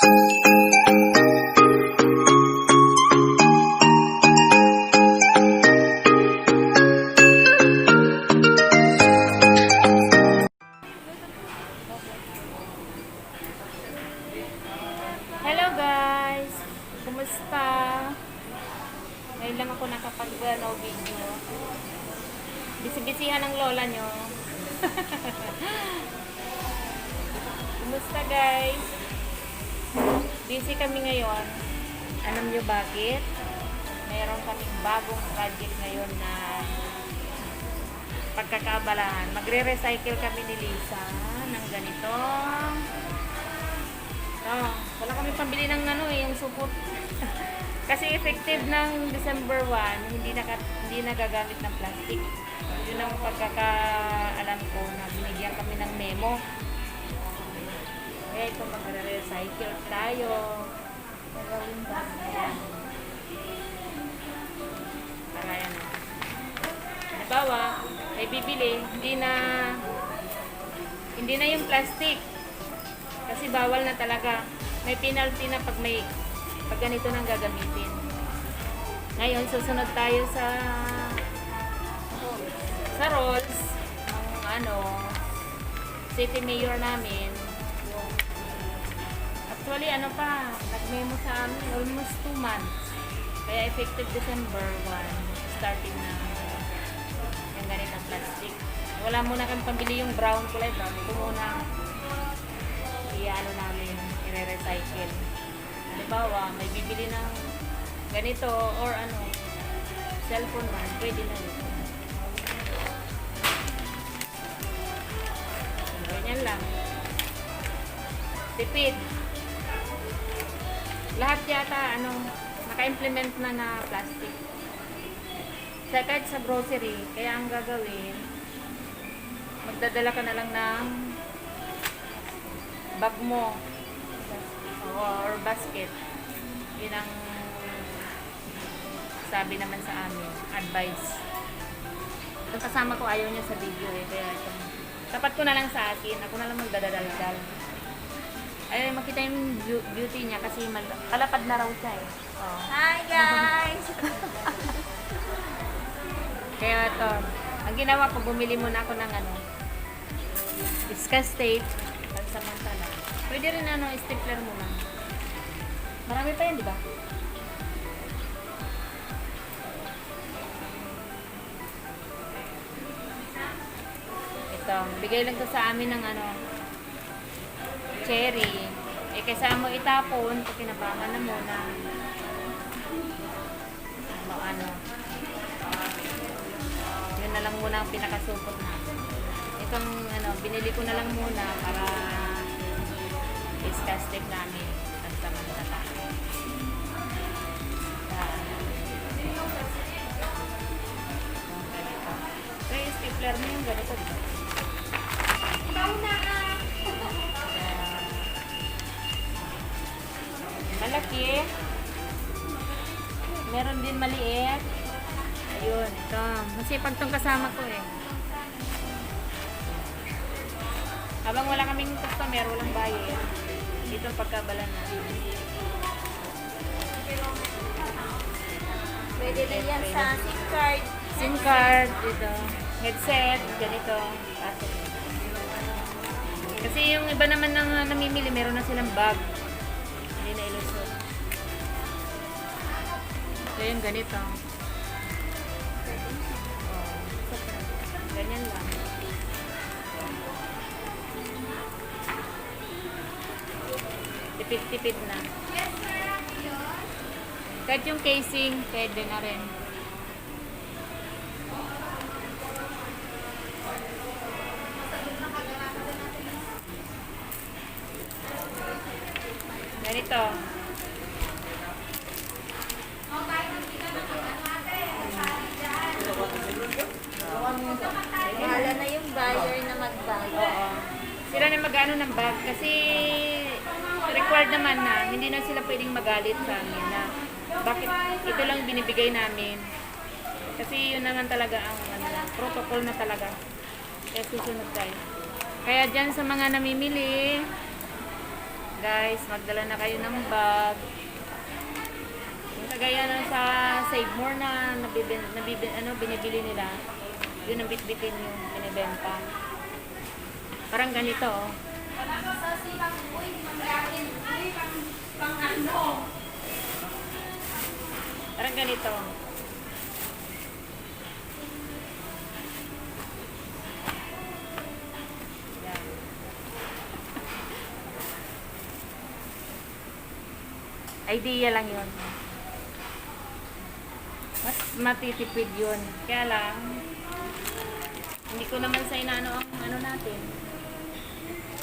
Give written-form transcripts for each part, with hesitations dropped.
Hello guys! Kumusta? Ngayon lang ako nakapag-no video. Bisibisihan ng lola nyo. Kumusta guys? Busy kami ngayon. Alam nyo bakit? Mayroon kaming bagong project ngayon na pagkakaabalahan. Magre-recycle kami ni Lisa ng ganito. Wala kami pambili ng yung supot. Kasi effective ng December 1, hindi nagagamit ng plastic. Yun ang pagkakaalam ko na binigyan kami ng memo. Kaya ito magre-recycle tayo. Nagawin ba? Ayan. Para yan. Halimbawa, may bibili, hindi na yung plastic. Kasi bawal na talaga. May penalty na pag ganito nang gagamitin. Ngayon, susunod tayo sa rolls ng city mayor namin. Actually, nag-memo sa amin almost 2 months. Kaya effective December 1, starting na yung ganitong plastic. Wala muna kami pambili yung brown kulay. Ito muna namin i-recycle. Halimbawa, may bibili ng ganito or cellphone man, pwede na yun. Ganyan lang. Tipid. Lahat yata, naka-implement na plastic. Kahit sa grocery, kaya ang gagawin, magdadala ka na lang ng bag mo or basket. Yun ang sabi naman sa amin, advice. Yung kasama ko ayaw niya sa video kaya tapat ko na lang sa akin, ako na lang magdadaldal. Ay, makita yung beauty niya kasi kalapad na raw siya Oh. Hi guys! Kaya ito, ang ginawa ko, bumili muna ako ng discuss tape. Samantala. Pwede rin stapler muna. Marami pa yan, di ba? Ito, bigay lang to sa amin ng cherry. Kaysa mo itapon, pag kinabangan na muna. Yun na lang muna ang pinakasupot na. Itong binili ko na lang muna para discuss tape namin at samantala. So yung stapler mo yung ganito, diba? Malaki. Meron din maliit. Ayun, ito. Masipag tong kasama ko Habang wala kaming customer, walang buyer, dito ang pagkabalan natin. Pwede rin yan sa SIM card. SIM card, dito. Headset, ganito. Kasi yung iba naman ng namimili, meron na silang bag. Hindi na ilusot. So yung ganito. Ganyan lang. Tipid-tipid na. Kahit yung casing, pwede na rin. Ganito. Bahala na yung buyer na mag-buy. Sila na mag-ano ng bag kasi required naman na hindi na sila pwedeng magalit sa amin na bakit ito lang binibigay namin. Kasi yun naman talaga ang protocol na talaga. Kaya susunod tayo. Kaya dyan sa mga namimili, Guys, magdala na kayo ng bag. Yung kagaya na sa Save More na binibili nila. Yun ang bitbitin yung binibenta. Parang ganito, oh. Parang ganito. Yan. Idea lang yun. Mas matitipid yun. Kaya lang, hindi ko naman sa inaano ang ano natin.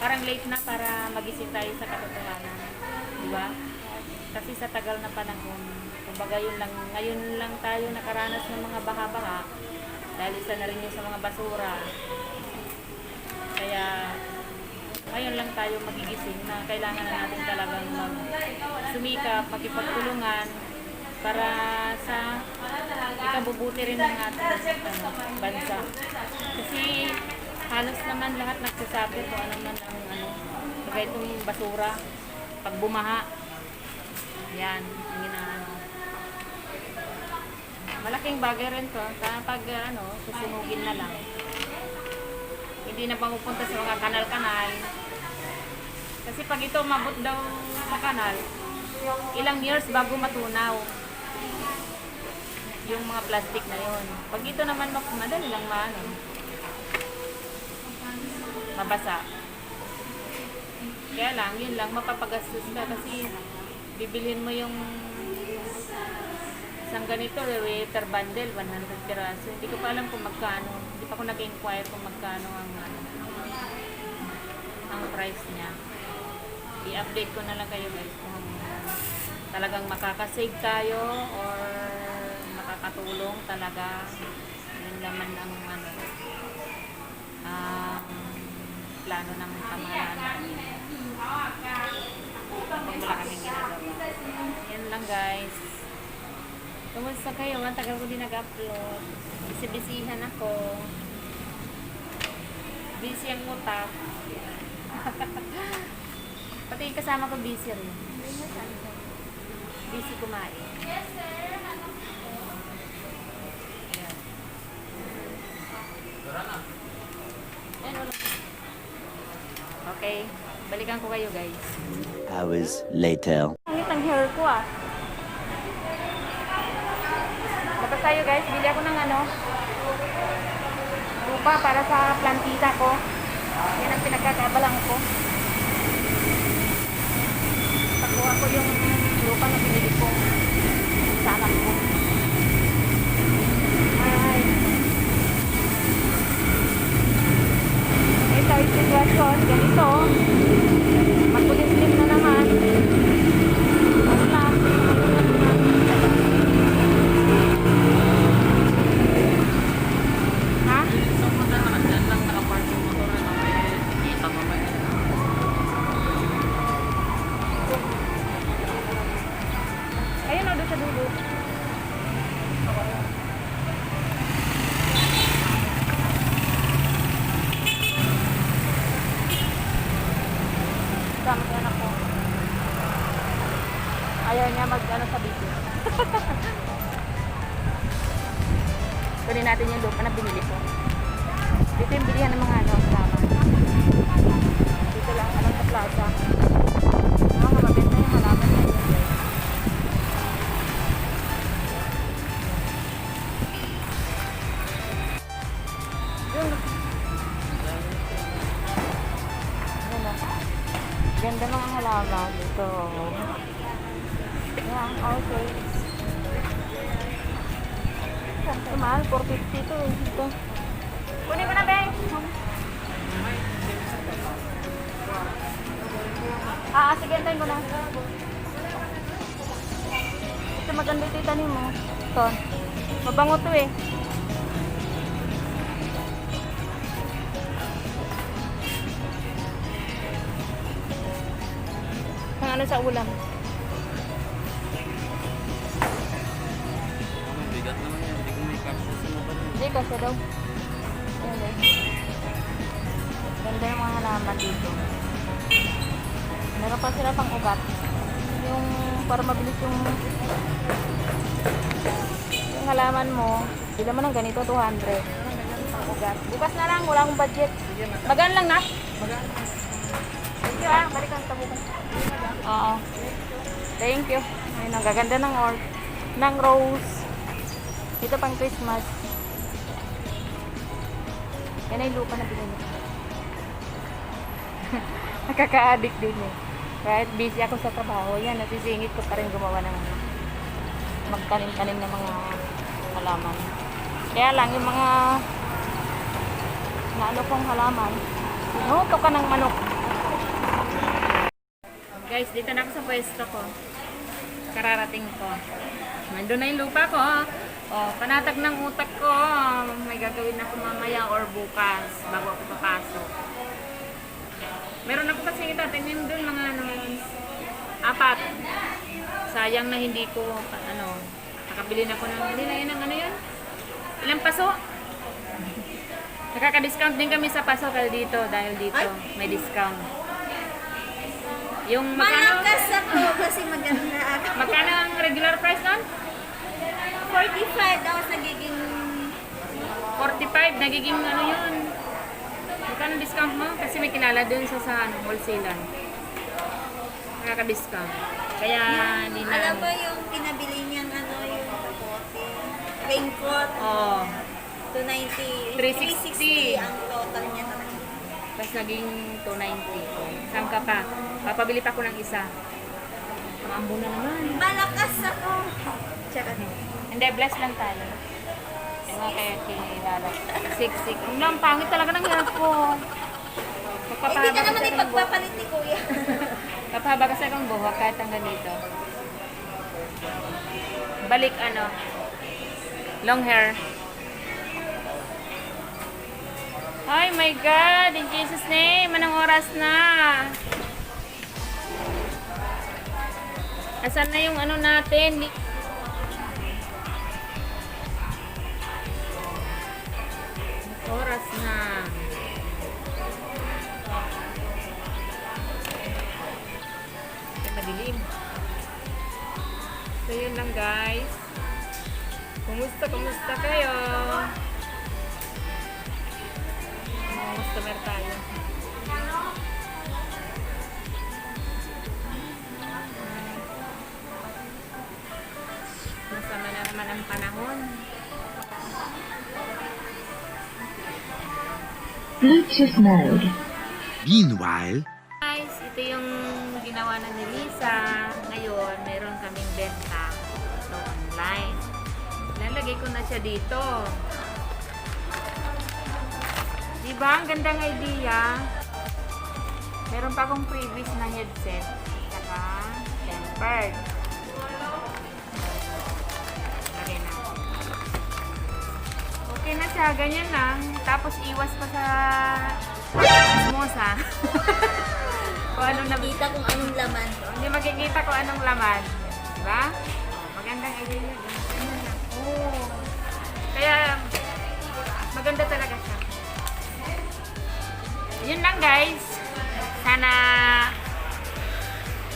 Parang late na para magising tayo sa katotohanan. Diba? Kasi sa tagal na panahon, kumbaga yun lang, ngayon lang tayo nakaranas ng mga baha-baha dahil isa na rin yun sa mga basura. Kaya ngayon lang tayo magigising na kailangan na natin talagang sumikap, makipagtulungan para sa ikabubuti rin ng ating bansa. Kasi halos naman lahat nagsasabi kung ano man ang bagay itong basura pag bumaha. Yan, ang ginaano. Malaking bagay rin to pag susunugin na lang. Hindi na pupunta sa mga kanal-kanal. Kasi pag ito mabot daw sa kanal, ilang years bago matunaw yung mga plastic na yun. Pag ito naman madali lang mabasa. Kaya lang, yun lang, mapapagastos ka kasi bibilhin mo yung isang ganito, per bundle, 100 piraso. Hindi ko pa alam kung magkano. Hindi pa ako nag-inquire kung magkano ang price niya. I-update ko na lang kayo guys kung talagang makakasave tayo or makakatulong talaga. Yun naman ang plano ng pamahalaan. Kung wala kaming ginagawa. Yan lang guys. Kumusta kayo? Ang tagal ko din nag-upload. Busy-busyhan ako. Busy ang utak. Pati yung kasama ko busy rin. Busy kumain. Yes, sir. Ayan, wala. Okay. Balikan ko kayo guys. Hours later. Pangit ang hair ko ah. Dapat tayo guys, bili ako ng lupa para sa plantita ko. Yan ang pinagkakabalang ko. Pakuha ko yung lupa na binili ko sa anak ko. Ay. Ito yung sitwasyon. Ganito. Magpulislim na naman. Basta. Ha? Ayun o, doon sa dulo. Dami ko anak ko. Ayaw niya sa video. Kunin natin yung lupa na binili ko. Dito yung bilihan ng mga kasama. Dito lang, sa plaza. Mabenta yung halaman na yun. Yun. Ganda mga halaman dito. Yan, okay. Ay, mahal, 450 to. Dito. Kunin mo na, Beng. Sige, antayin ko na. Ito maganda ito itanim mo. Ito. Mabango to eh. Ang sa ulam. Bigat naman yan. Hindi ko may kapsa sa mga Hindi, kasi daw. Ayan eh. Ganda yung mga halaman dito. Meron Meron pa sila pang ugat. Yung para mabilis yung halaman mo. Bila mo ng ganito, 200. Pang ugat. Bukas na lang, wala akong budget. Magaan lang na? Magaan. Thank you balikan kita bukas. Oo. Thank you. Ayun, ang gaganda ng rose. Ito pang Christmas. Yan ay lupa na binili. Nakaka-addict din eh. Kahit busy ako sa trabaho, yan, nasisingit ko pa rin gumawa ng magtanim-tanim ng mga halaman. Kaya lang, yung mga naano kong halaman, sinuto ka ng manok. Guys, dito na ako sa pwesto ko. Kararating ko. Nandun na yung lupa ko. Oh, panatag ng utak ko. May gagawin ako mamaya or bukas bago ako papasok. Meron ako kasi itatanim doon mga apat. Sayang na hindi ko nakabili na ako ng yun ang yun. Ilang paso? Nakaka-discount din kami sa paso dito dahil dito may discount. Yung magkano? Malakas ako kasi maganda ako. Magkano ang regular price nun? 45 daw nagiging 45, nagiging yun. Magkano discount mo? Kasi may kilala dun sa wholesaler. Nakaka-discount. Kaya hindi na. alam mo yung pinabili niyang yung bote, raincoat, Oh, 290, 360 ang total niya na. tapos naging 290. Saan ka pa? Papabili pa ako ng isa. Maambo na naman. Malakas ako. Charot. Hindi, bless lang tayo. Yung nga kaya kilala. Siksik. Ang pangit talaga ng hair ko. Hindi ka naman ipagpapalit ni Kuya. Papahaba kasi akong buhok kahit hanggang dito. Balik long hair. Ay my God! In Jesus' name! Anong oras na? Asan na yung natin? Oras na. Madilim. So yun lang guys. Kumusta kayo? Mga customer tayo. Masama na naman ang panahon. Bluetooth mode. Meanwhile, Guys, ito yung ginawa na ni Lisa. Ngayon, meron kaming benta sa online. Lalagay ko na siya dito. Diba? Ang gandang idea. Meron pa akong previous na headset. Saka tempered. Lagay na. Okay na siya. Ganyan lang. Tapos iwas pa sa smosa. Kung anong Kita kung anong laman. hindi makikita kung anong laman. Diba? Magandang idea yun. Ganyan lang. Oh. Kaya, maganda talaga siya. Yun lang guys. Sana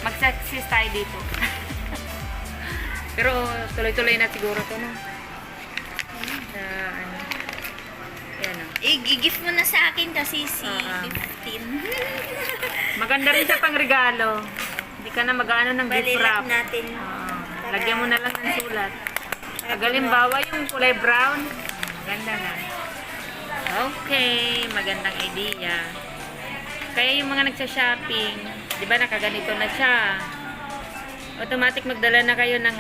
mag-success tayo dito. Pero tuloy-tuloy na siguro to, no? Yan, no? I-gift mo na sa akin kasi si Ah. 15. Maganda rin siya pang regalo. Hindi ka na mag-ano ng gift Balilak wrap. natin. Lagyan mo na lang ng sulat. Halimbawa yung kulay brown. Ganda na. Okay, magandang idea. Kaya yung mga nagsha-shopping, di ba nakaganito na siya. Automatic magdala na kayo ng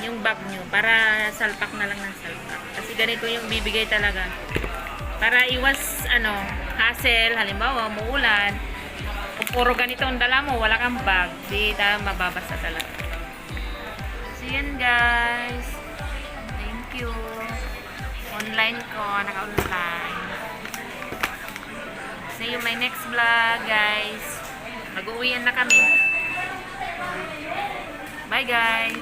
yung bag nyo para salpak na lang ng salpak. Kasi ganito yung bibigay talaga. Para iwas hassle, halimbawa muulan. Kung puro ganito ang dala mo, wala kang bag, di tayo mababasa talaga. So yun guys. Thank you. Online ko, naka-online. See you my next vlog guys. Mag-uwian na kami. Bye guys.